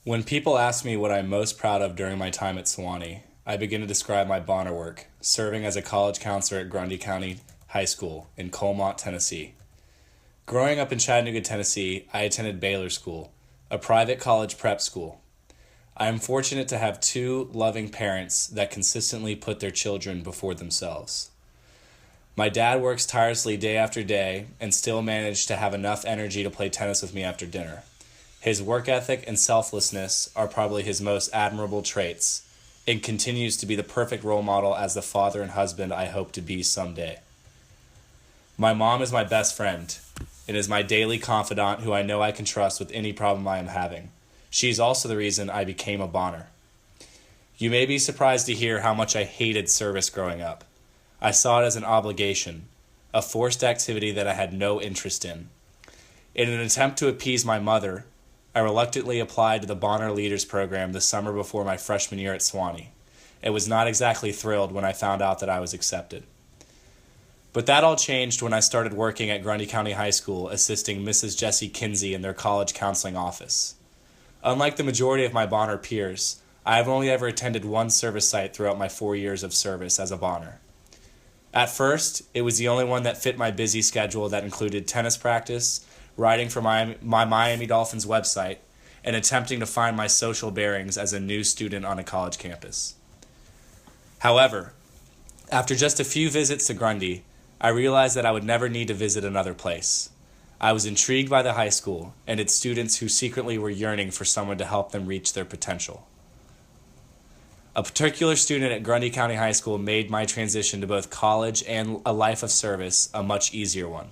When people ask me what I'm most proud of during my time at Sewanee, I begin to describe my Bonner work, serving as a college counselor at Grundy County High School in Colmont, Tennessee. Growing up in Chattanooga, Tennessee, I attended Baylor School, a private college prep school. I am fortunate to have two loving parents that consistently put their children before themselves. My dad works tirelessly day after day and still managed to have enough energy to play tennis with me after dinner. His work ethic and selflessness are probably his most admirable traits and continues to be the perfect role model as the father and husband I hope to be someday. My mom is my best friend and is my daily confidant who I know I can trust with any problem I am having. She's also the reason I became a Bonner. You may be surprised to hear how much I hated service growing up. I saw it as an obligation, a forced activity that I had no interest in. In an attempt to appease my mother, I reluctantly applied to the Bonner Leaders Program the summer before my freshman year at Sewanee. It was not exactly thrilled when I found out that I was accepted. But that all changed when I started working at Grundy County High School assisting Mrs. Jessie Kinsey in their college counseling office. Unlike the majority of my Bonner peers, I have only ever attended one service site throughout my 4 years of service as a Bonner. At first, it was the only one that fit my busy schedule that included tennis practice, writing for my Miami Dolphins website, and attempting to find my social bearings as a new student on a college campus. However, after just a few visits to Grundy, I realized that I would never need to visit another place. I was intrigued by the high school and its students who secretly were yearning for someone to help them reach their potential. A particular student at Grundy County High School made my transition to both college and a life of service a much easier one.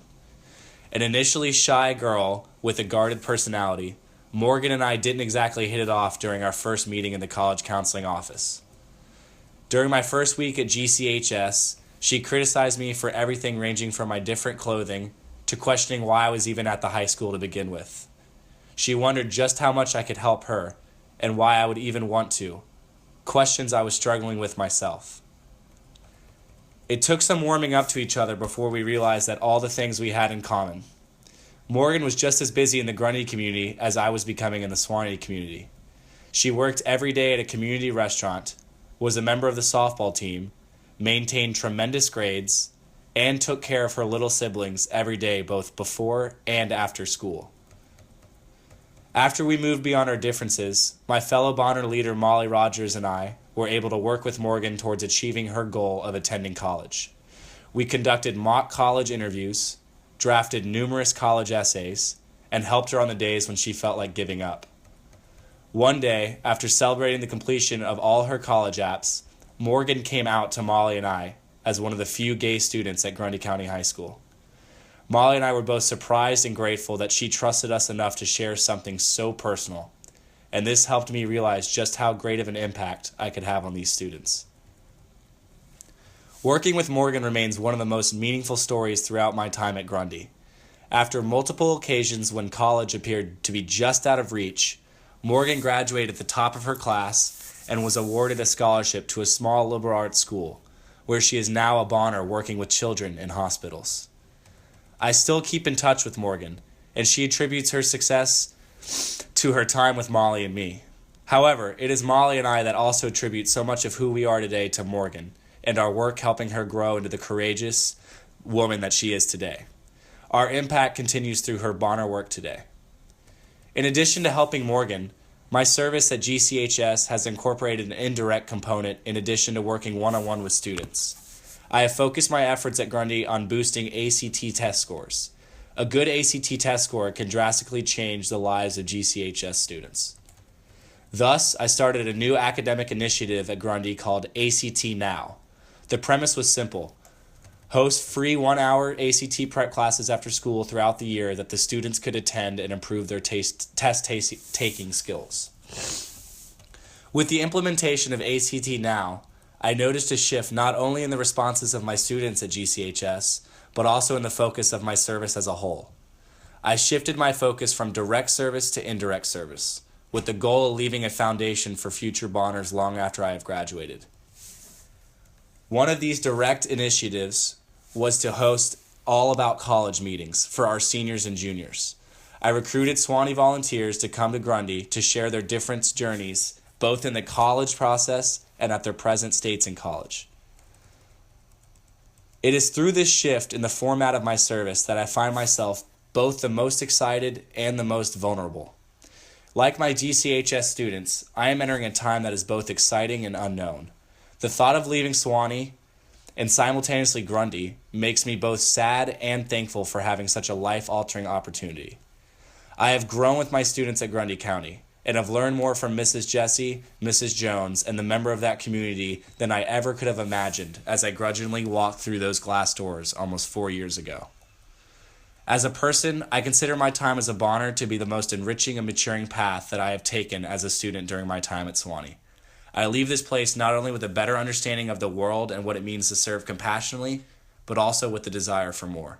An initially shy girl with a guarded personality, Morgan and I didn't exactly hit it off during our first meeting in the college counseling office. During my first week at GCHS, she criticized me for everything ranging from my different clothing to questioning why I was even at the high school to begin with. She wondered just how much I could help her and why I would even want to. Questions I was struggling with myself. It took some warming up to each other before we realized that all the things we had in common. Morgan was just as busy in the Grundy community as I was becoming in the Sewanee community. She worked every day at a community restaurant, was a member of the softball team, maintained tremendous grades, and took care of her little siblings every day both before and after school. After we moved beyond our differences, my fellow Bonner leader Molly Rogers and I were able to work with Morgan towards achieving her goal of attending college. We conducted mock college interviews, drafted numerous college essays, and helped her on the days when she felt like giving up. One day, after celebrating the completion of all her college apps, Morgan came out to Molly and I as one of the few gay students at Grundy County High School. Molly and I were both surprised and grateful that she trusted us enough to share something so personal, and this helped me realize just how great of an impact I could have on these students. Working with Morgan remains one of the most meaningful stories throughout my time at Grundy. After multiple occasions when college appeared to be just out of reach, Morgan graduated at the top of her class and was awarded a scholarship to a small liberal arts school, where she is now a Bonner working with children in hospitals. I still keep in touch with Morgan, and she attributes her success to her time with Molly and me. However, it is Molly and I that also attribute so much of who we are today to Morgan, and our work helping her grow into the courageous woman that she is today. Our impact continues through her Bonner work today. In addition to helping Morgan, my service at GCHS has incorporated an indirect component in addition to working one-on-one with students. I have focused my efforts at Grundy on boosting ACT test scores. A good ACT test score can drastically change the lives of GCHS students. Thus, I started a new academic initiative at Grundy called ACT Now. The premise was simple: host free 1-hour ACT prep classes after school throughout the year that the students could attend and improve their test-taking skills. With the implementation of ACT Now, I noticed a shift not only in the responses of my students at GCHS, but also in the focus of my service as a whole. I shifted my focus from direct service to indirect service, with the goal of leaving a foundation for future Bonners long after I have graduated. One of these direct initiatives was to host all about college meetings for our seniors and juniors. I recruited Sewanee volunteers to come to Grundy to share their different journeys, both in the college process and at their present states in college. It is through this shift in the format of my service that I find myself both the most excited and the most vulnerable. Like my GCHS students, I am entering a time that is both exciting and unknown. The thought of leaving Sewanee and simultaneously Grundy makes me both sad and thankful for having such a life-altering opportunity. I have grown with my students at Grundy County and have learned more from Mrs. Jessie, Mrs. Jones, and the member of that community than I ever could have imagined as I grudgingly walked through those glass doors almost 4 years ago. As a person, I consider my time as a Bonner to be the most enriching and maturing path that I have taken as a student during my time at Sewanee. I leave this place not only with a better understanding of the world and what it means to serve compassionately, but also with the desire for more.